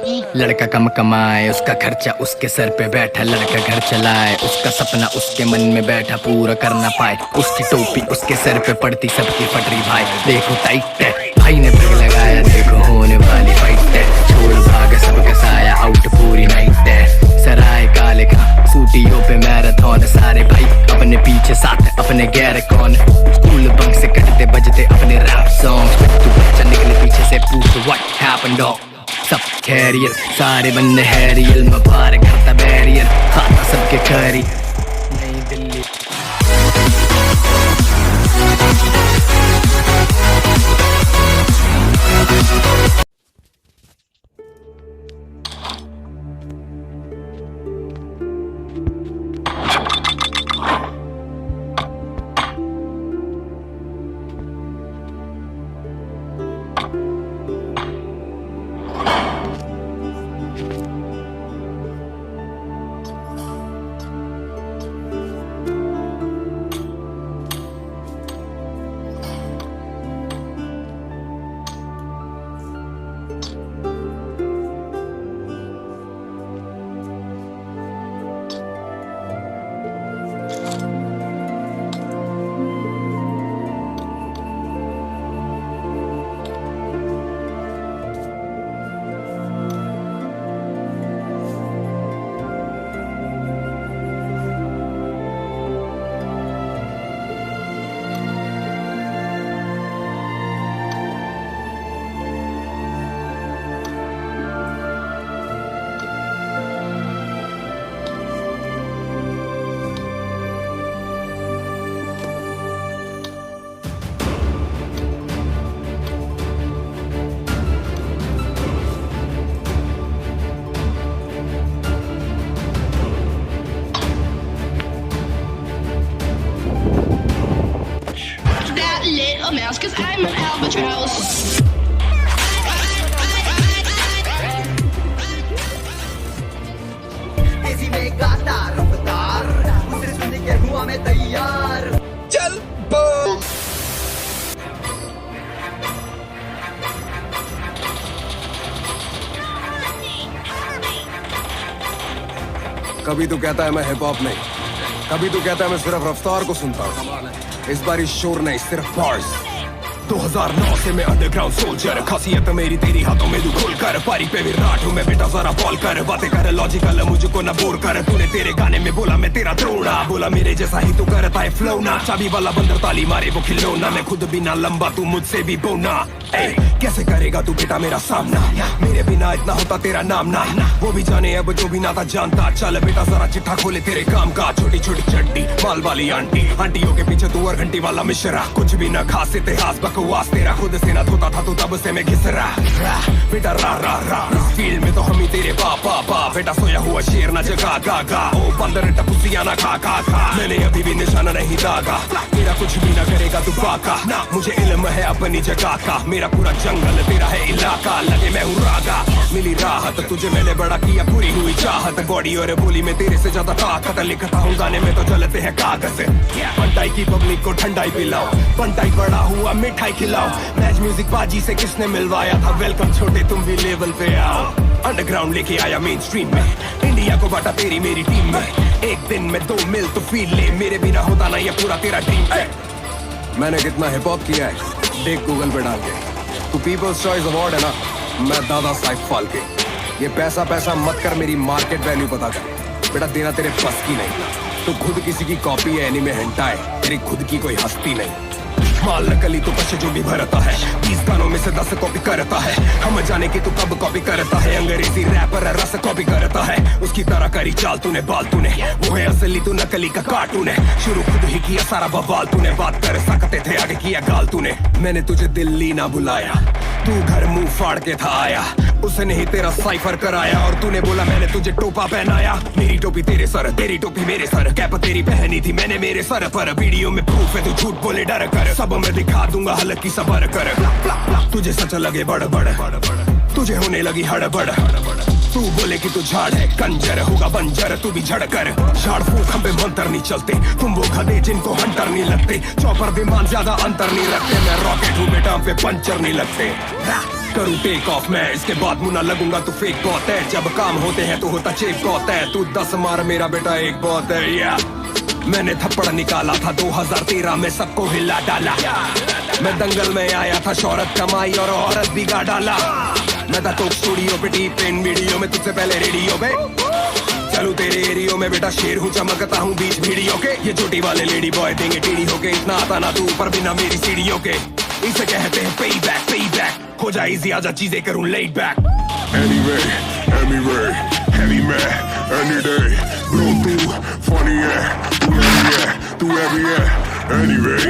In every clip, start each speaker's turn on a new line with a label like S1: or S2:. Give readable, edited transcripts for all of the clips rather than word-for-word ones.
S1: लड़का कम कमाए, उसका खर्चा उसके सर पे बैठा, लड़का घर चलाए, उसका सपना उसके मन में बैठा, पूरा कर ना पाए, उसकी टोपी उसके सर पे पड़ती, सबकी फटरी भाई। देखो टाइट है, भाई ने ब्रेक लगाया, देखो होने वाली फाइट है, छोड़ भाग सबका साया, आउट पूरी नाइट है। सराय काले का सूटियों पे मैराथन, सारे भाई अपने पीछे साथ अपने गैर कौन, स्कूल बंक से कटते बजते अपने रैप सॉन्ग, तू बच्चा निकले पीछे से पूछ व्हाट हैपेंड डॉग। सब खैरियत, सारे बंदे हैरियल, मैं पार करता बैरियर, खाता सबके करी नई Delhi.
S2: Mouse, cause I'm an albatross.
S3: तेजी में गाता रफ्तार, उसे सुन के हुआ मैं तैयार। चल बोल।
S4: कभी तू कहता है मैं हिप हॉप नहीं, कभी तू कहता है मैं सिर्फ रफ्तार को सुनता हूँ। इस बार इस शोर नहीं, सिर्फ बार्स। 2009 से मैं अंडरग्राउंड सोल्जर, खासियत मेरी तेरी हाथों में तू खोल कर, पारी पे विराट हूँ मैं बेटा, जरा बॉल कर, बातें कर लॉजिकल, मुझको ना बोर कर। तूने तेरे गाने में बोला मैं तेरा द्रोणा, बोला मेरे जैसा ही तू करता है फ्लो ना, चाबी वाला बंदर ताली मारे वो खिलौना, मैं खुद भी ना लंबा तू मुझसे भी बोना। कैसे करेगा तू बेटा मेरा सामना, मेरे बिना इतना होता तेरा नाम ना, वो भी जाने अब जो भी ना था जानता। चल बेटा जरा चिट्ठा खोले तेरे काम का, छोटी छोटी चड्डी माल वाली आंटी, आंटियों के पीछे तू और घंटी वाला मिश्रा, कुछ भी ना खास इतिहास बकवास तेरा, खुद से ना धोता था तू तब से मैं घिस रहा बेटा रा रा रा। इस फील्ड में तो हम ही तेरे बाप बेटा, सोया हुआ शेर ना जगा गा गा, ओ बंदर टपुसिया ना खा खा खा, मैंने अभी भी निशाना नहीं दागा, तेरा कुछ भी ना करेगा तू बाका ना, मुझे इल्म है अपनी जगह का, मेरा पूरा जंगल तेरा है इलाका, लगे मैं हूँ रागा, मिली राहत तुझे मैंने बड़ा किया, पूरी हुई चाहत, बॉडी और बोली में तेरे से ज्यादा ताकत, लिखता हूँ गाने में तो चलते हैं कागज। पंटाई की पब्लिक को ठंडाई पिलाओ, पंटाई बड़ा हुआ मिठाई खिलाओ, मैच म्यूजिक बाजी से किसने मिलवाया था, वेलकम छोटे तुम भी लेवल पे आओ, अंडरग्राउंड लेके आया मेन स्ट्रीम में, इंडिया को बांटा तेरी मेरी टीम में, एक दिन में 2 मिल तो फील ले, मेरे बिना होता ना ये पूरा तेरा ड्रीम। मैंने कितना हिप हॉप किया है देख गूगल पे डाल के, तू पीपल्स चॉइस अवार्ड है ना, मैं दादा साहिब फाल्के, ये पैसा पैसा मत कर, मेरी मार्केट वैल्यू पता कर बेटा, देना तेरे बस की नहीं, तू खुद किसी की कॉपी है एनीमे हेंटा है, तेरी खुद की कोई हस्ती नहीं, माल नकली तो पश्च जो भी भरता है, 20 गानों में से 10 कॉपी करता है, हम जाने की तू कब कॉपी करता है, अंग्रेजी रैपर रस कॉपी करता है, उसकी तरह करी चाल तूने बाल तूने, वो है असली तू नकली का कार्टून है, शुरू खुद ही किया सारा बवाल तूने, बात कर सकते थे आगे किया गाल तूने, मैंने तुझे दिल्ली ना बुलाया, तू घर मुंह फाड़ के था आया, उसने ही तेरा साइफर कराया, और तूने बोला मैंने तुझे टोपा पहनाया, मेरी टोपी तेरे सर, तेरी टोपी मेरे सर, कैप तेरी पहनी थी मैंने मेरे सर पर, वीडियो में प्रूफ है तू झूठ बोले डर कर, सब मैं दिखा दूंगा हल्की सबर कर, तुझे सच लगे बड़ बड़, तुझे होने लगी हड़बड़, तू बोले कि तू झाड़ है कंजर, होगा बंजर तू भी झड़ कर, झाड़ फूक हम पे मंतर नहीं चलते, तुम वो गधे जिनको हंटर नहीं लगते, चौपर विमान ज्यादा अंतर नहीं रखते, मैं रॉकेट हूँ बेटा पे पंचर नहीं लगते। करूँ टेक ऑफ मैं, इसके बाद मुन्ना लगूंगा तो फेक बहुत है। जब काम होते हैं तो होता चेप बहुत है। तू 10 मार मेरा बेटा एक बहुत है। या मैंने थप्पड़ निकाला था 2013 में, सबको हिला डाला। मैं दंगल में आया था, शोहरत कमाई और औरत बिगा डाला। मैं था तो स्टूडियो पे टीप पेन वीडियो में, तुझसे पहले रेडियो पे। चलू तेरे एरियो में बेटा शेर हूँ, चमकता हूँ बीच भीड़ियों के। ये छोटी वाले लेडी बॉय देंगे टीढ़ी होके, इतना आता ना तू ऊपर बिना मेरी सीढ़ियों के। इसे कहते हैं पे बैक। हो जाए इजी, आजा चीजें करूँ laid back।
S5: Anyway, heavy man, any day. Bro, तू funny है, तू heavy है, anyway,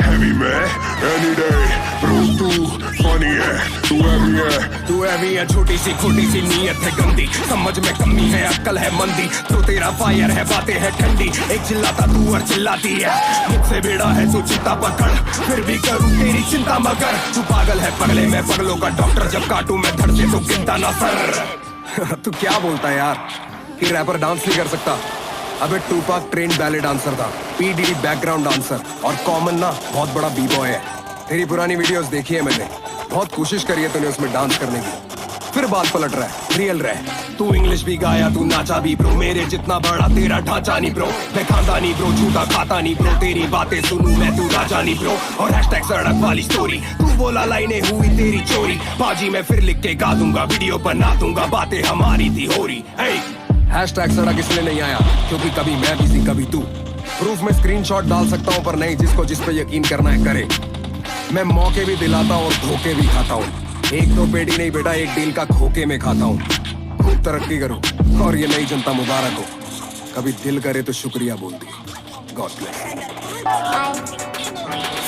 S5: heavy man, any day. Bro, तू funny है,
S4: तू heavy है, छोटी सी खोटी सी नीयत है गंदी। समझ में कमी है, अक्ल है मंदी। तो तेरा फायर है, बातें है ठंडी। एक चिल्लाता तू और चिल्लाती है। मुझसे बेड़ा है तो चिंता पकड़, फिर भी करूँ तेरी चिंता मगर। तू पागल है पगले, मैं पगलों का डॉक्टर। जब काटूं मैं धड़ से तो गिनता ना सर। तू क्या बोलता है यार कि रैपर डांस नहीं कर सकता? अबे टूपाक ट्रेन बैले डांसर था, पीडीडी बैकग्राउंड डांसर, और कॉमन ना बहुत बड़ा बी बॉय है। तेरी पुरानी वीडियोस देखी है मैंने, बहुत कोशिश करी है तूने उसमें डांस करने की, फिर बात पलट रहा है। रियल रह, तू इंग्लिश भी गाया, तू नाचा भी ब्रो। मेरे जितना बड़ा तेरा ढांचा नहीं ब्रो। मैं खाता नहीं ब्रो, झूठा खाता नहीं ब्रो। तेरी बातें सुनूं मैं, तू राजा नहीं ब्रो। और हैशटैग सड़क वाली स्टोरी, तू बोला लाइनें हुई तेरी चोरी। बाजी मैं फिर लिख के गा दूंगा, वीडियो बना दूंगा, बातें हमारी थी हो रही। हैशटैग सड़क इसलिए नहीं आया क्योंकि कभी मैं बिजी कभी तू। प्रूफ में स्क्रीनशॉट डाल सकता हूँ पर नहीं जिसको जिस पे यकीन करना है करे। मैं मौके भी दिलाता हूँ और धोखे भी खाता हूँ। एक दो पेटी नहीं बेटा, एक डील का खोके में खाता हूँ। खूब तरक्की करो और ये नई जनता मुबारक हो। कभी दिल करे तो शुक्रिया बोल दी। God bless.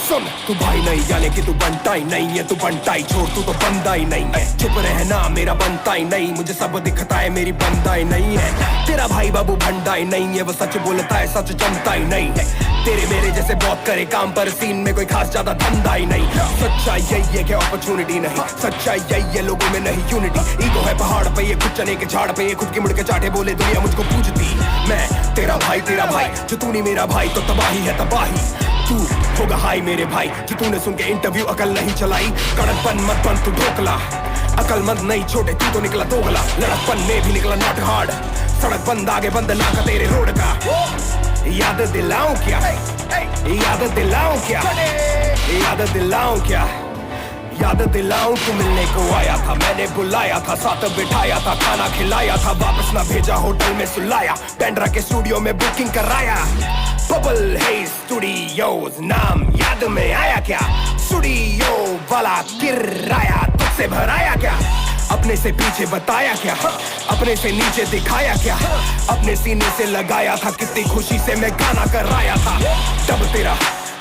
S4: सुन तू भाई नहीं, यानी कि तू बनता ही नहीं है। तू बनता ही छोड़, तू तो बंदा ही नहीं है। चुप रहना मेरा बनता ही नहीं, मुझे सब दिखता है मेरी बंदा ही नहीं है। तेरा भाई बाबू भंडा ही नहीं है, वो सच बोलता है सच जमता ही नहीं है। तेरे मेरे जैसे बहुत करे काम पर सीन में कोई खास ज्यादा धंधा ही नहीं। सच्चाई यही है कि अपॉर्चुनिटी नहीं, सच्चाई यही है लोगों में नहीं यूनिटी। ईगो है पहाड़ पे, ये खुद चने के झाड़ पे, ये खुद की मुड़ के चाटे बोले दुनिया मुझको पूजती। मैं तेरा भाई जो तू नहीं मेरा भाई तो तबाही है तबाही। तू होगा हाई मेरे भाई कि तूने सुन के इंटरव्यू अकल नहीं चलाई। कड़कपन मत बन तू ढोकला, अकलमंद नहीं छोटे तू तो निकला दोगला। लड़कपन में भी निकला नॉट हार्ड, सड़क बंद आगे बंद ना का तेरे रोड का। याद दिलाऊं क्या, याद दिलाऊं क्या, याद दिलाऊं क्या, याद दिलाऊं तू मिलने को आया था, मैंने बुलाया था, साथ बिठाया था, खाना खिलाया था, वापस ना भेजा होटल में सुलाया, बैंड्रा के स्टूडियो में बुकिंग कराया। बबल हे स्टूडियोज नाम याद में आया क्या? स्टूडियो वाला किराया तुझसे भराया क्या? अपने से पीछे बताया क्या? अपने से नीचे दिखाया क्या? अपने सीने से लगाया था, कितनी खुशी से मैं गाना कराया था।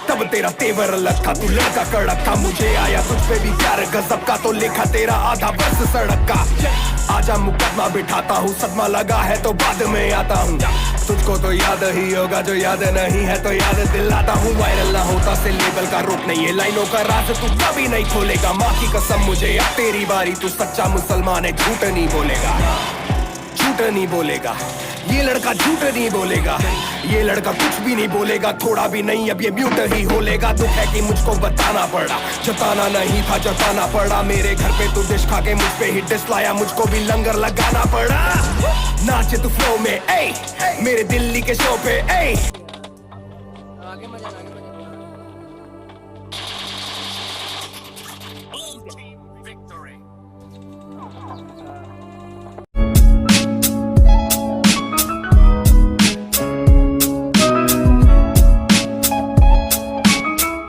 S4: तब तेरा तेवर अलग था, तू लड़का कड़क था, मुझे आया तुझ पे भी प्यार गजब का, तो लिखा तेरा आधा बस सड़क का। आजा मुकदमा बिठाता हूँ, सदमा लगा है तो बाद में आता हूँ। तुझको तो याद ही होगा, जो याद नहीं है तो याद दिलाता हूँ। वायरल ना होता से लेबल का रोक नहीं है, लाइनों का राज तू कभी नहीं खोलेगा। माँ की कसम मुझे अब तेरी बारी, तू सच्चा मुसलमान है, झूठ नहीं बोलेगा, झूठ नहीं बोलेगा। ये लड़का झूठ नहीं बोलेगा, ये लड़का कुछ भी नहीं बोलेगा, थोड़ा भी नहीं, अब ये म्यूट ही होलेगा। दुख है कि मुझको बताना पड़ा, जताना नहीं था जताना पड़ा। मेरे घर पे तू डिश खा के मुझ पे ही डिश लाया, मुझको भी लंगर लगाना पड़ा। नाचे तू फ्लो में, मेरे दिल्ली के शो पे,